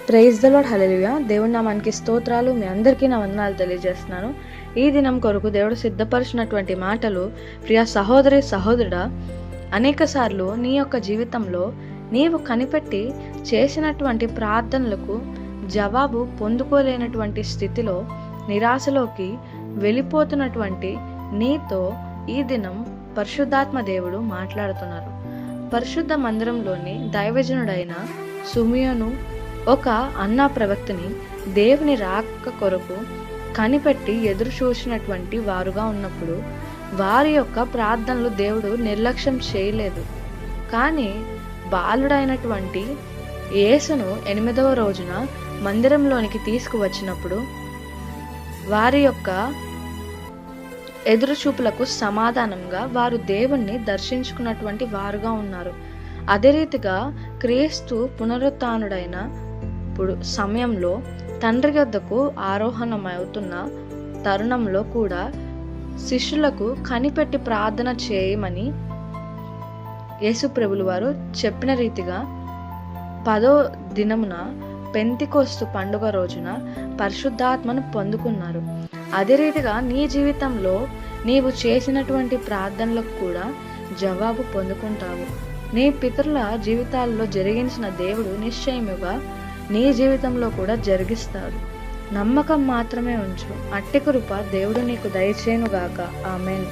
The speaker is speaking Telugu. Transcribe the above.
Praise the lord. హల్లెలూయా. దేవుడి నామానికి స్తోత్రాలు. మీ అందరికీ నా వందనాలు తెలియజేస్తున్నాను. ఈ దినం కొరకు దేవుడు సిద్ధపరిచినటువంటి మాటలు, ప్రియ సహోదరి సహోదరుడా, అనేక సార్లు నీ యొక్క జీవితంలో నీవు కనిపెట్టి చేసినటువంటి ప్రార్థనలకు జవాబు పొందుకోలేనటువంటి స్థితిలో నిరాశలోకి వెళ్ళిపోతున్నటువంటి నీతో ఈ దినం పరిశుద్ధాత్మ దేవుడు మాట్లాడుతున్నారు. పరిశుద్ధ మందిరంలోని దైవజనుడైన సుమియోను ఒక అన్నా ప్రవక్తని దేవుని రాక కొరకు కనిపెట్టి ఎదురు చూసినటువంటి వారుగా ఉన్నప్పుడు వారి యొక్క ప్రార్థనలు దేవుడు నిర్లక్ష్యం చేయలేదు. కానీ బాలుడైనటువంటి యేసును 8వ రోజున మందిరంలోనికి తీసుకువచ్చినప్పుడు వారి యొక్క ఎదురుచూపులకు సమాధానంగా వారు దేవుణ్ణి దర్శించుకున్నటువంటి వారుగా ఉన్నారు. అదే రీతిగా క్రీస్తు పునరుత్థానుడైన సమయంలో తండ్రి యొద్దకు ఆరోహణమవుతున్న తరుణంలో కూడా శిష్యులకు కనిపెట్టి ప్రార్థన చేయమని యేసు ప్రభులు వారు చెప్పిన రీతిగా 10వ దినమున పెంతెకొస్తు పండుగ రోజున పరిశుద్ధాత్మను పొందుకున్నారు. అదే రీతిగా నీ జీవితంలో నీవు చేసినటువంటి ప్రార్థనలకు కూడా జవాబు పొందుకుంటావు. నీ పితరుల జీవితాల్లో జరిగించిన దేవుడు నిశ్చయముగా నీ జీవితంలో కూడా జరిగిస్తాడు. నమ్మకం మాత్రమే ఉంచు. అట్టి కృప దేవుడు నీకు దయచేయునుగాక. ఆమేన్.